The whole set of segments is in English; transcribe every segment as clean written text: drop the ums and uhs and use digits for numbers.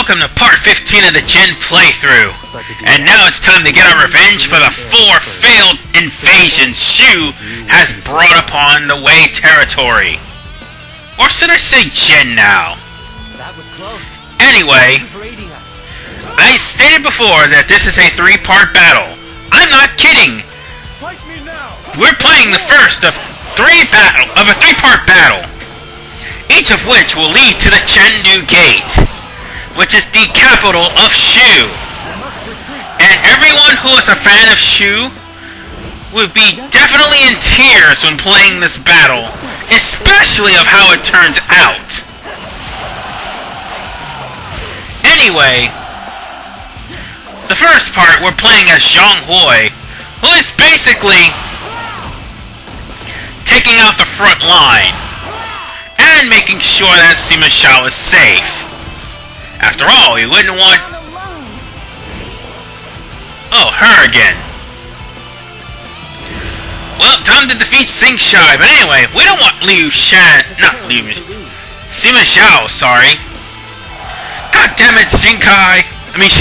welcome to part 15 of the Jin playthrough. And now it's time to get our revenge for the 4 failed invasions Shu has brought upon the Wei territory. Or should I say Jin now? That was close. Anyway, I stated before that this is a 3-part battle. I'm not kidding. We're playing the first of a 3-part battle, each of which will lead to the Chengdu Gate, which is the capital of Shu. And everyone who is a fan of Shu would be definitely in tears when playing this battle, especially of how it turns out. Anyway, the first part we're playing as Jiang Wei, who is basically taking out the front line and making sure that Sima Zhao is safe. After all, he wouldn't want... Oh, her again. Well, time to defeat Xing Shai, but anyway, we don't want Sima Zhao, sorry. God damn it, Xing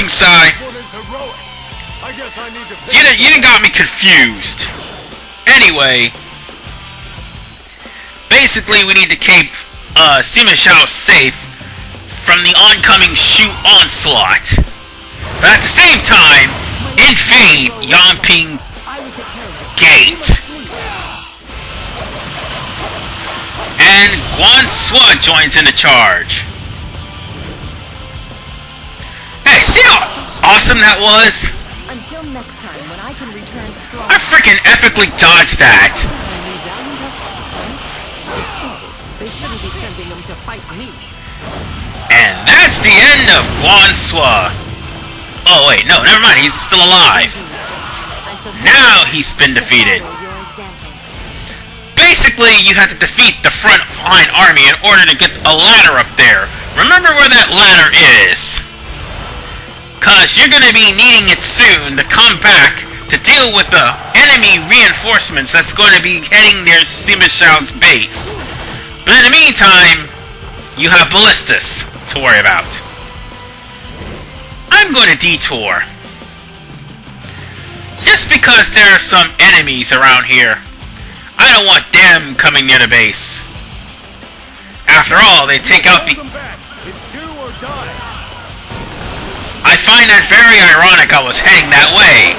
Sai. You done got me confused. Anyway, basically we need to keep Sima Zhao safe from the oncoming Shu onslaught, but at the same time, invade Yangping Gate. And Guan Sua joins in the charge. Hey, see how awesome that was? Until next time, when I can return strong. I freaking epically dodged that. They shouldn't be sending them to fight me. And that's the end of Guan Sua. Oh wait, no, never mind, he's still alive. Now he's been defeated. Basically, you have to defeat the front line army in order to get a ladder up there. Remember where that ladder is, cause you're gonna be needing it soon to come back to deal with the enemy reinforcements that's going to be heading near Sima Zhao's base. But in the meantime, you have ballistas to worry about. I'm going to detour. Just because there are some enemies around here, I don't want them coming near the base. After all, they take out the... I find that very ironic I was heading that way.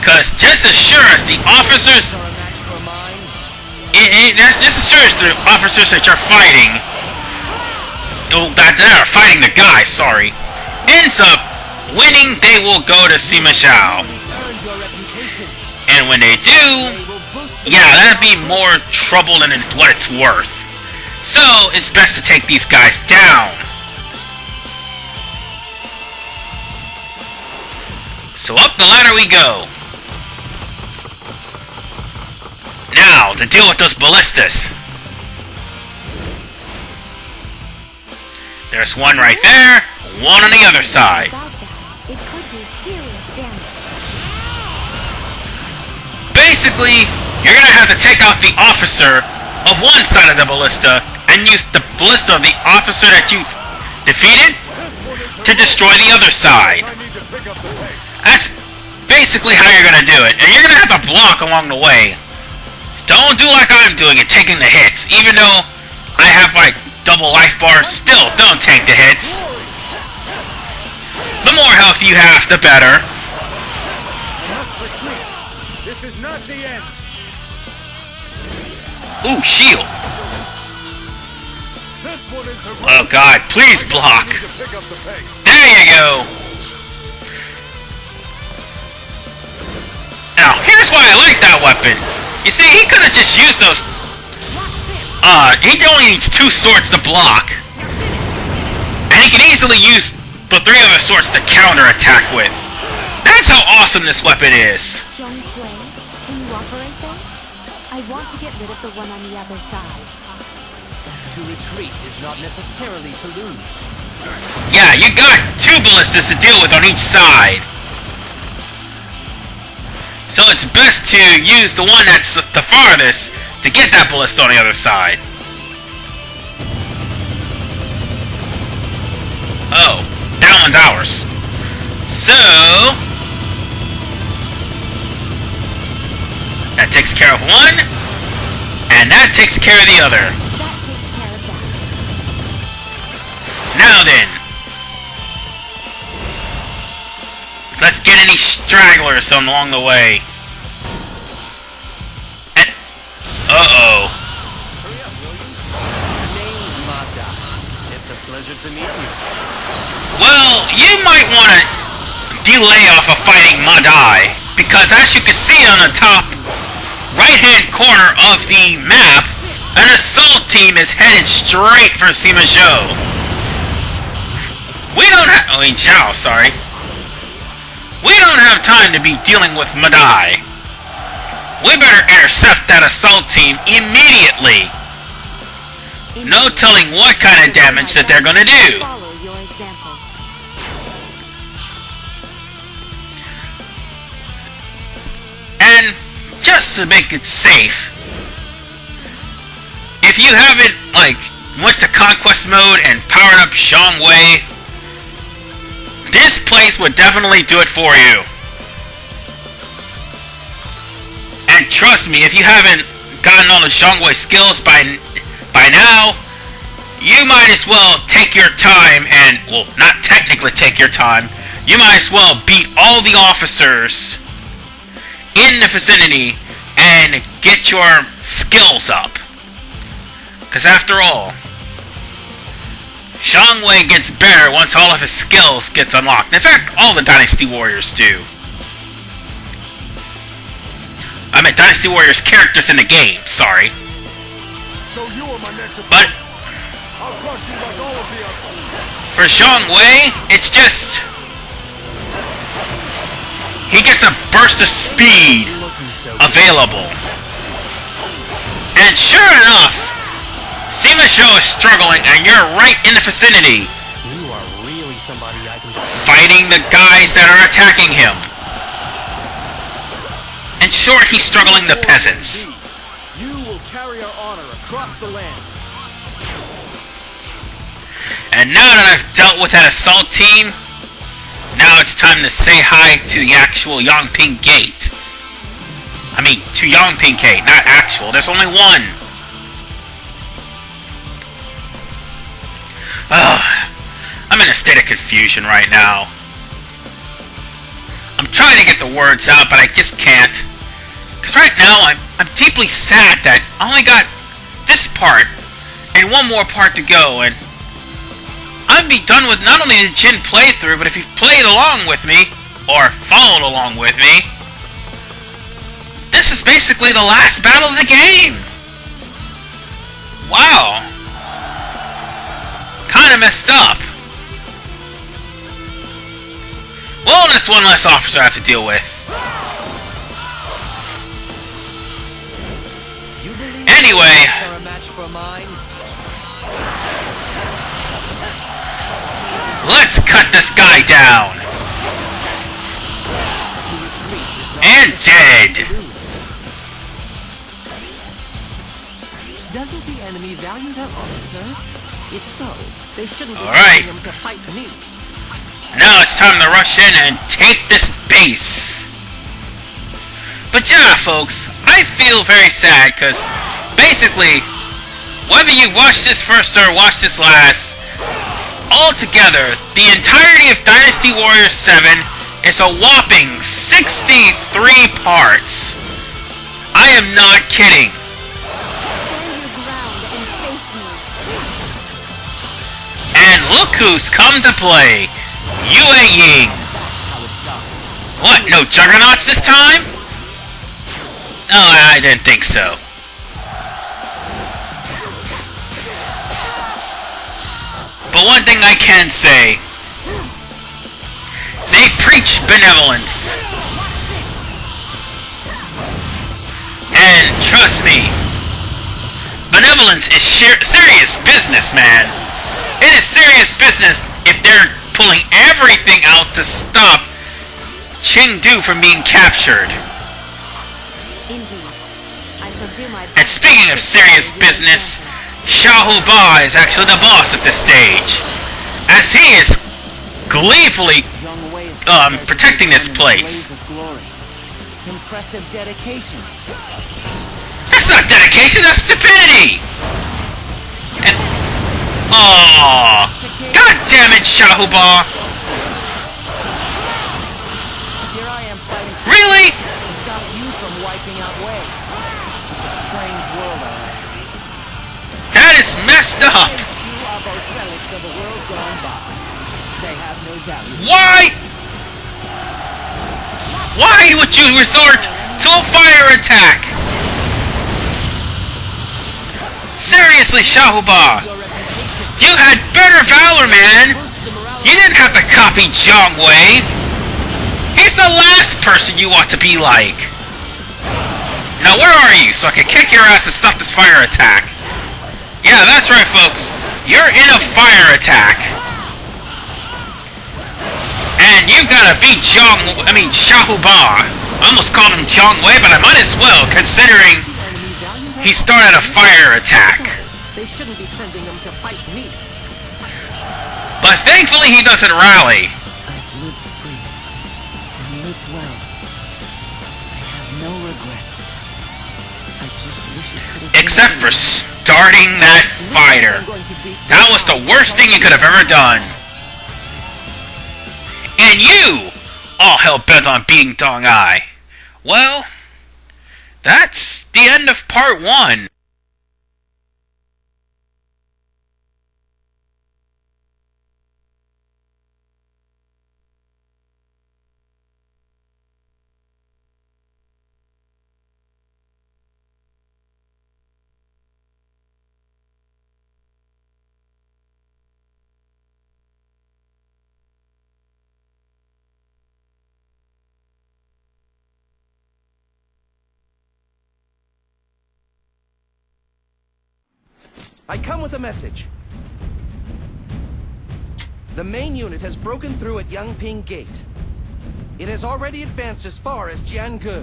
Because just as sure as the officers... That's just as sure as the officers that you're fighting... that are fighting the guy, sorry, ends up winning, they will go to Sima Zhao. And when they do, yeah, that'd be more trouble than what it's worth. So, it's best to take these guys down. So up the ladder we go. Now, to deal with those ballistas. There's one right there, one on the other side. Basically, you're gonna have to take out the officer of one side of the ballista and use the ballista of the officer that you defeated to destroy the other side. That's basically how you're gonna do it, and you're gonna have to block along the way. Don't do like I'm doing and taking the hits, even though I have like double life bars. Still, don't take the hits. The more health you have, the better. This is not the end. Ooh, shield. Oh god, please block. There you go. Now, here's why I like that weapon. You see, he could have just used those... he only needs 2 swords to block. And he can easily use the 3 other swords to counter-attack with. That's how awesome this weapon is. Jiang Wei, can you operate this? I want to get rid of the one on the other side. To retreat is not necessarily to lose. Yeah, you got 2 ballistas to deal with on each side. So it's best to use the one that's the farthest to get that ballista on the other side. Oh, that one's ours. So that takes care of one, and that takes care of the other. That takes care of that. Now then, let's get any stragglers along the way. And uh-oh. Hurry up, will you? Name's Mada. It's a pleasure to meet you. Well, you might want to delay off of fighting Madai, because as you can see on the top right-hand corner of the map, an assault team is headed straight for Sima Zhao. We don't have... I mean, Zhao, sorry. We don't have time to be dealing with Madai. We better intercept that assault team immediately. No telling what kind of damage that they're gonna do. Follow your example. And just to make it safe, if you haven't, like, went to conquest mode and powered up Jiang Wei, this place would definitely do it for you. And trust me, if you haven't gotten all the Jiang Wei skills by now, you might as well take your time and, well, not technically take your time, you might as well beat all the officers in the vicinity and get your skills up. Because after all, Jiang Wei gets better once all of his skills gets unlocked. In fact, all the Dynasty Warriors do. I mean, Dynasty Warriors characters in the game, sorry. So you are my next But I'll crush you like all of the others. for Jiang Wei, it's just... he gets a burst of speed available. And sure enough, Sima Zhao is struggling and you're right in the vicinity, You are really somebody I can... fighting the guys that are attacking him. In short, he's struggling the peasants. You will carry our honor across the land. And now that I've dealt with that assault team, now it's time to say hi to the actual Yangping Gate. I mean, to Yangping Gate, not actual. There's only one. Ugh, I'm in a state of confusion right now. I'm trying to get the words out, but I just can't. Because right now, I'm deeply sad that I only got this part and one more part to go, and I'd be done with not only the Jin playthrough, but if you've played along with me, or followed along with me, this is basically the last battle of the game! Wow! Kinda messed up. Well, that's one less officer I have to deal with. You believe Anyway, are a match for mine? let's cut this guy down! And dead! Doesn't the enemy value their officers? If so, they shouldn't be Alright. sending them to fight me. Now it's time to rush in and take this base. But yeah, folks, I feel very sad because basically, whether you watch this first or watch this last, altogether, the entirety of Dynasty Warriors 7 is a whopping 63 parts. I am not kidding. Stand your ground and face me. And look who's come to play. Yue Ying. That's how it's done. What, no Juggernauts this time? Oh, I didn't think so. But one thing I can say, they preach benevolence. And trust me, benevolence is serious business, man. It is serious business if they're pulling everything out to stop Chengdu from being captured. Indeed. I shall do my best. And speaking of serious business, Xiahou Ba is actually the boss at this stage, as he is gleefully Jiang Wei is protecting this place. Of glory. Impressive dedication. That's not dedication, that's stupidity! And... Aww! God damn it, Shahuba! Here I am fighting Really? to stop you from wiping out Wei. It's a strange world, alright. That is messed up! You are both relics of a world gone by. They have no doubt. Why? Why would you resort to a fire attack? Seriously, Shahuba! You had better valor, man! You didn't have to copy Jiang Wei! He's the last person you want to be like! Now where are you, so I can kick your ass and stop this fire attack? Yeah, that's right, folks. You're in a fire attack. And you've gotta beat Shahuba. I almost called him Jiang Wei, but I might as well, considering he started a fire attack. They shouldn't be sending him to fight me. But thankfully he doesn't rally. I've lived free and lived well. I have no regrets. I just wish it could have Except for starting that fighter. That was the worst thing you could have ever done. And you, all hell bent on beating Dong Ai. Well, that's the end of part 1. I come with a message. The main unit has broken through at Yangping Gate. It has already advanced as far as Jiange.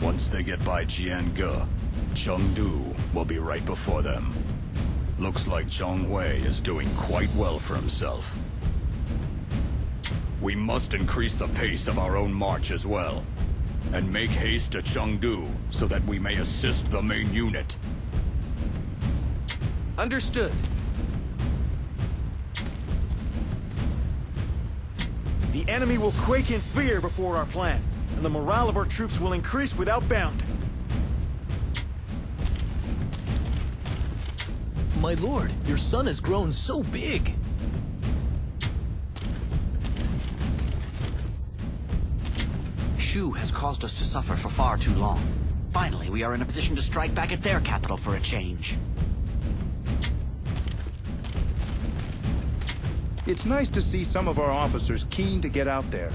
Once they get by Jiange, Chengdu will be right before them. Looks like Jiang Wei is doing quite well for himself. We must increase the pace of our own march as well, and make haste to Chengdu so that we may assist the main unit. Understood. The enemy will quake in fear before our plan, and the morale of our troops will increase without bound. My lord, your son has grown so big. Shu has caused us to suffer for far too long. Finally, we are in a position to strike back at their capital for a change. It's nice to see some of our officers keen to get out there.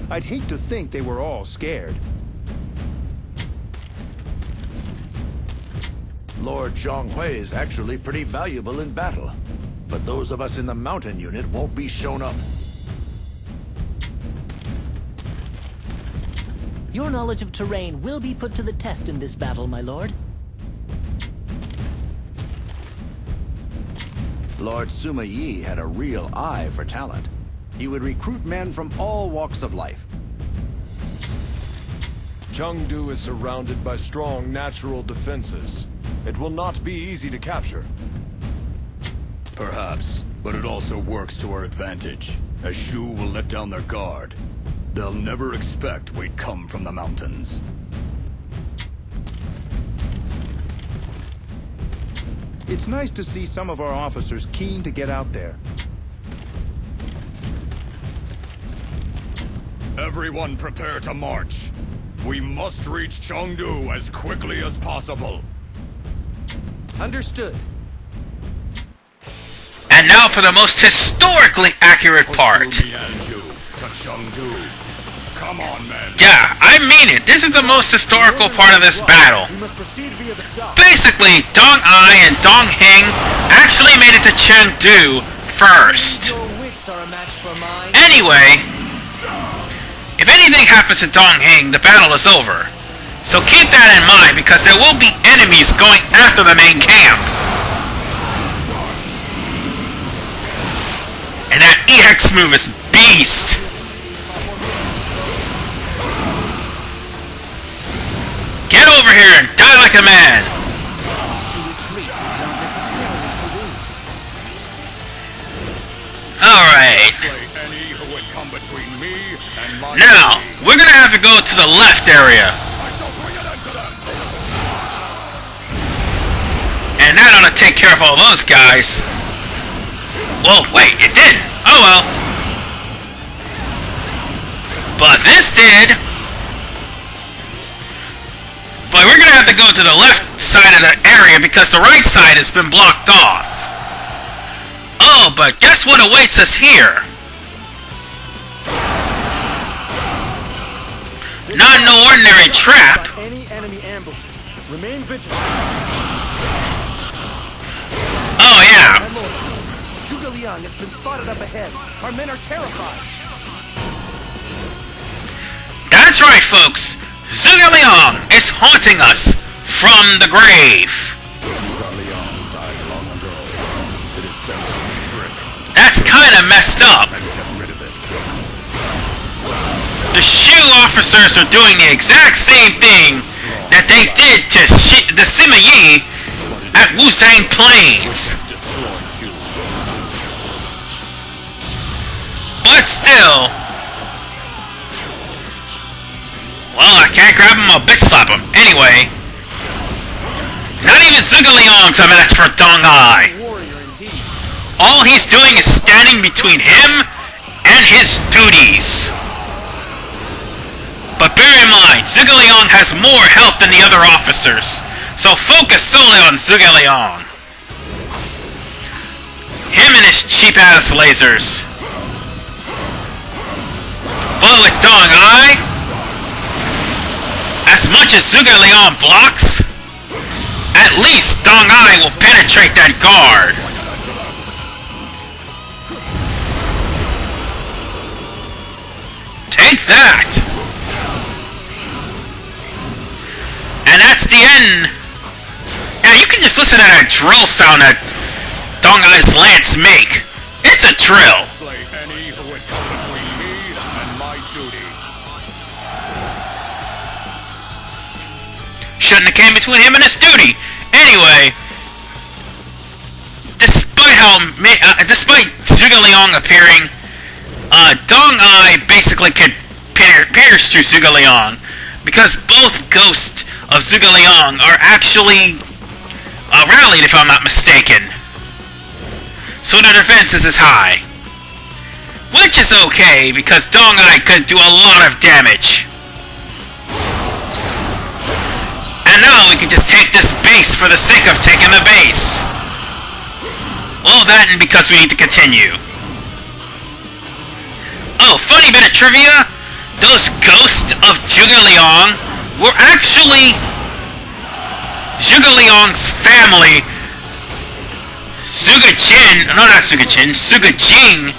I'd hate to think they were all scared. Lord Jiang Wei is actually pretty valuable in battle. But those of us in the mountain unit won't be shown up. Your knowledge of terrain will be put to the test in this battle, my lord. Lord Sima Yi had a real eye for talent. He would recruit men from all walks of life. Chengdu is surrounded by strong natural defenses. It will not be easy to capture. Perhaps, but it also works to our advantage, as Shu will let down their guard. They'll never expect we'd come from the mountains. It's nice to see some of our officers keen to get out there. Everyone prepare to march. We must reach Chengdu as quickly as possible. Understood. And now for the most historically accurate part. Come on, men. Yeah, I mean it. This is the most historical part of this battle. Basically, Dong Ai and Dong Hing actually made it to Chengdu first. Anyway, if anything happens to Dong Hing, the battle is over. So keep that in mind, because there will be enemies going after the main camp. That EX move is beast! Get over here and die like a man! Alright. Now, we're gonna have to go to the left area. And that ought to take care of all those guys. Well, wait, it didn't. Oh well. But this did. But we're gonna have to go to the left side of the area because the right side has been blocked off. Oh, but guess what awaits us here? Not no ordinary trap. Any enemy ambushes. Remain vigilant. Oh yeah. My lord, Zhuge Liang has been spotted up ahead. Our men are terrified. That's right, folks. Zhuge Liang is haunting us from the grave. That's kind of messed up. The Shu officers are doing the exact same thing that they did to the Sima Yi at Wuzang Plains. But still, well, I can't grab him, I'll bitch slap him. Anyway, not even Zhuge Liang's a match for Dong Ai. All he's doing is standing between him and his duties. But bear in mind, Zhuge Liang has more health than the other officers, so focus solely on Zhuge Liang. Him and his cheap-ass lasers. But with Dong Ai, as much as Zhuge Liang blocks, at least Dong Ai will penetrate that guard. Take that! And that's the end. Yeah, you can just listen to that drill sound that Dong Ai's lance make. It's a drill. Slay any who would come between me and my duty. Shouldn't have came between him and his duty. Anyway, despite Zhuge Liang appearing, Dong Ai basically could pierce through Zhuge Liang because both ghosts of Zhuge Liang are actually rallied, if I'm not mistaken. So their defenses is high. Which is okay, because Dong Ai could do a lot of damage. And now we can just take this base for the sake of taking the base. Well, that and because we need to continue. Oh, funny bit of trivia. Those ghosts of Zhuge Liang were actually Zhuge Liang's family, Zhuge Jin, no, not Zhuge Jin, Zhuge Jing,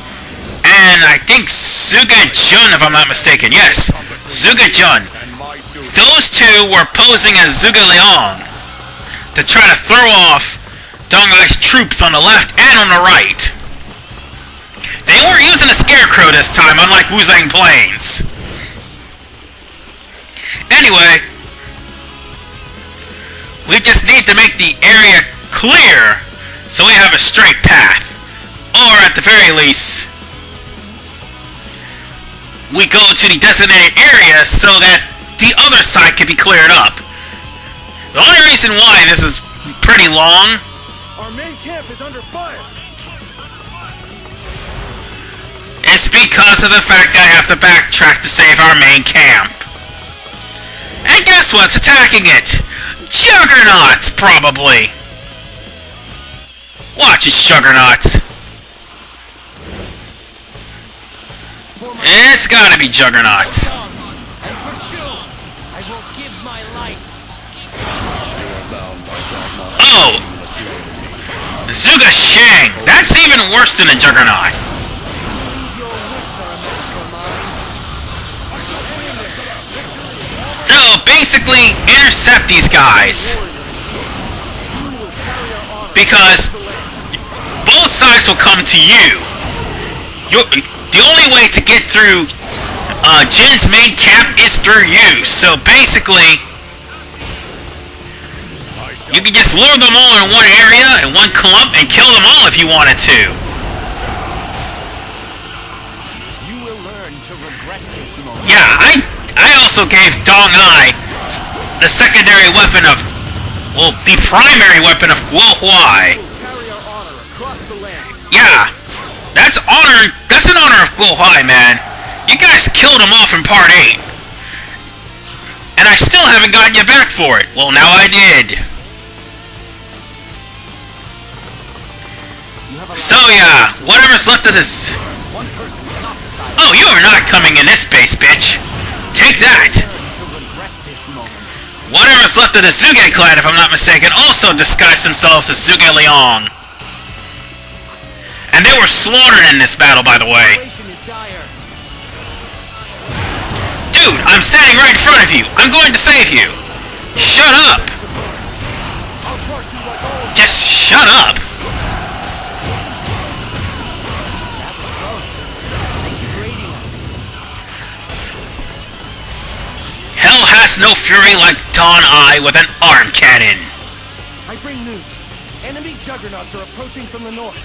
and I think Zhuge Jun, if I'm not mistaken. Yes, Zhuge Jun. Those two were posing as Zhuge Liang to try to throw off Dong Ai's troops on the left and on the right. They weren't using a scarecrow this time, unlike Wuzang Plains. Anyway, we just need to make the area clear so we have a straight path. Or at the very least, we go to the designated area so that the other side can be cleared up. The only reason why this is pretty long, our main camp is under fire. It's because of the fact that I have to backtrack to save our main camp. And guess what's attacking it? Juggernauts, probably. Watch it's Juggernauts. It's gotta be Juggernauts. Oh! Zhuge Shang! That's even worse than a Juggernaut. So, basically, intercept these guys. Because both sides will come to you. the only way to get through Jin's main camp is through you. So basically, you can just lure them all in one area, in one clump, and kill them all if you wanted to. You will learn to regret this moment. Yeah, I also gave Dong Ai the secondary weapon of, well, the primary weapon of Guo Huai. Carry our honor across the land. Yeah, that's honor. That's an honor of Guo Huai, man. You guys killed him off in Part 8. And I still haven't gotten you back for it. Well, now I did. So yeah, whatever's left of this... Oh, you are not coming in this base, bitch. Take that. Whatever's left of the Zhuge clan, if I'm not mistaken, also disguised themselves as Zhuge Liang. And they were slaughtered in this battle, by the way. Dude, I'm standing right in front of you. I'm going to save you. Shut up. Just shut up. Hell has no fury like Dong Ai with an arm cannon. I bring news. Enemy Juggernauts are approaching from the north.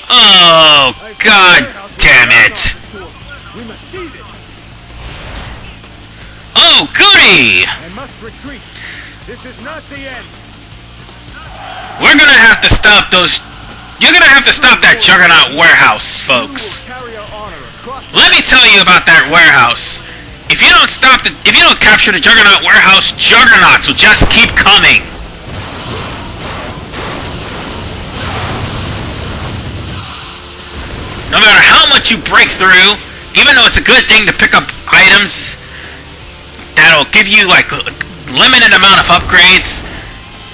Oh, god damn it. We must seize it. Oh, goody! I must retreat. This is not the end. We're gonna have to stop those... You're gonna have to stop that Juggernaut warehouse, folks. Let me tell you about that warehouse. If you don't capture the Juggernaut warehouse, Juggernauts will just keep coming. No matter how much you break through, even though it's a good thing to pick up items that'll give you like a limited amount of upgrades,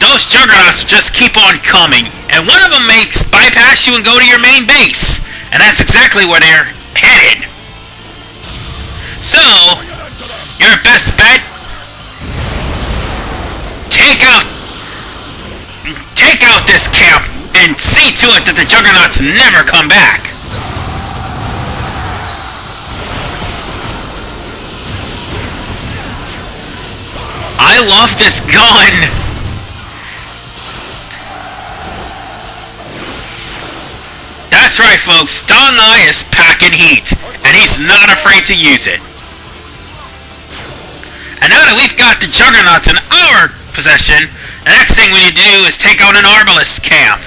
those Juggernauts just keep on coming, and one of them makes bypass you and go to your main base, and that's exactly where they're headed. So, your best bet, take out this camp and see to it that the Juggernauts never come back. I love this gun. That's right, folks. Dong Ai is packing heat, and he's not afraid to use it. And now that we've got the Juggernauts in our possession, the next thing we need to do is take out an Arbalest camp.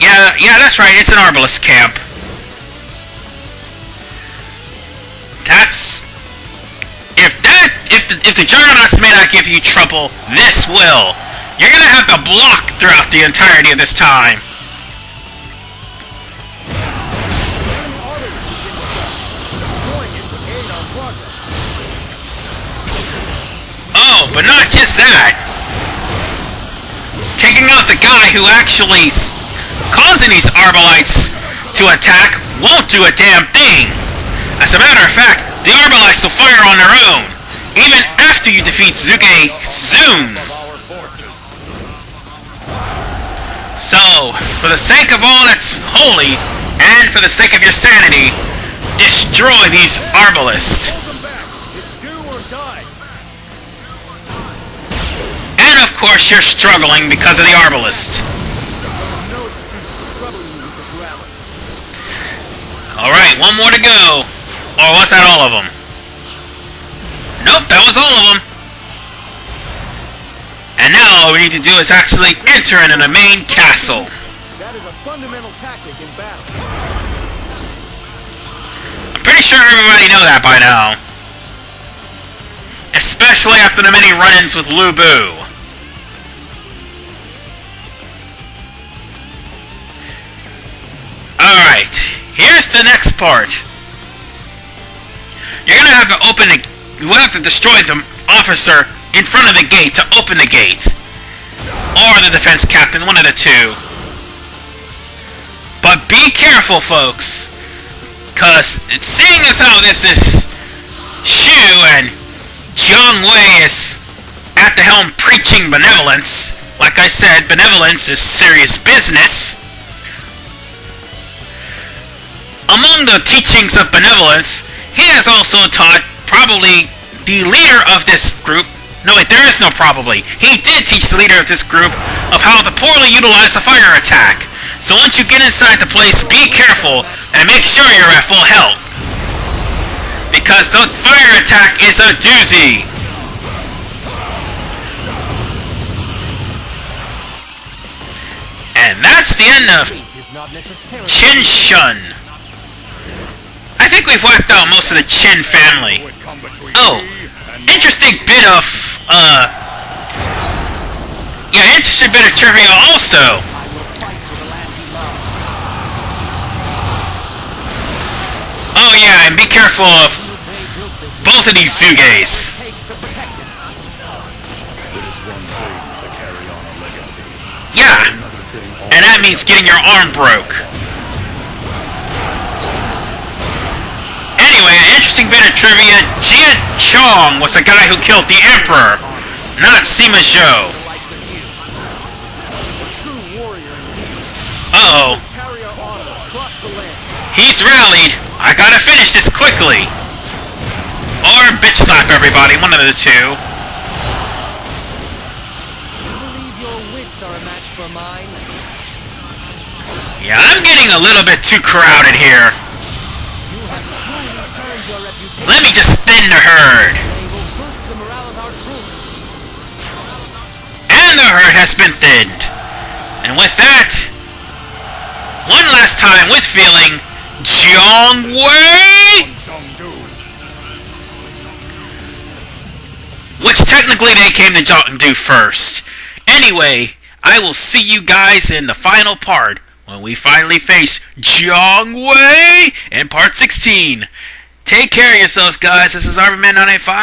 Yeah, that's right. It's an Arbalest camp. That's... If the Juggernauts may not give you trouble, this will. You're gonna have to block throughout the entirety of this time. Oh, but not just that. Taking out the guy who actually causing these Arbalites to attack won't do a damn thing. As a matter of fact, the Arbalites will fire on their own, even after you defeat Zhuge soon. So, for the sake of all that's holy, and for the sake of your sanity, destroy these Arbalists. And of course you're struggling because of the Arbalist. Alright, one more to go. Or was that all of them? Nope, that was all of them. And now all we need to do is actually enter into the main castle. That is a fundamental tactic in battle. I'm pretty sure everybody know that by now. Especially after the many run-ins with Lu Bu. Alright, here's the next part. You're gonna have to open the... You will have to destroy the officer in front of the gate to open the gate. Or the defense captain, one of the two. But be careful, folks. Because seeing as how this is Shu and Jiang Wei is at the helm preaching benevolence, Like I said, Benevolence is serious business. Among the teachings of Benevolence, he has also taught probably the leader of this group. No, wait, there is no probably. He did teach the leader of this group of how to poorly utilize the fire attack. So once you get inside the place, be careful and make sure you're at full health. Because the fire attack is a doozy. And that's the end of Qin Shun. I think we've wiped out most of the Qin family. Oh, interesting bit of, yeah, interesting bit of trivia also. Oh yeah, and be careful of both of these Zhuges. Yeah, and that means getting your arm broke. Anyway, an interesting bit of trivia, Jia Chong was the guy who killed the Emperor, not Sima Zhao. Uh-oh. He's rallied. I gotta finish this quickly. Or bitch slap everybody, one of the two. You believe your wits are a match for mine? Yeah, I'm getting a little bit too crowded here. You have truly turned your reputation. Let me just thin the herd. They will boost the morale of our troops. And the herd has been thinned. And with that, one last time with feeling, Jiang Wei! Which technically they came to Chengdu first. Anyway, I will see you guys in the final part when we finally face Jiang Wei in part 16. Take care of yourselves, guys. This is RVman985.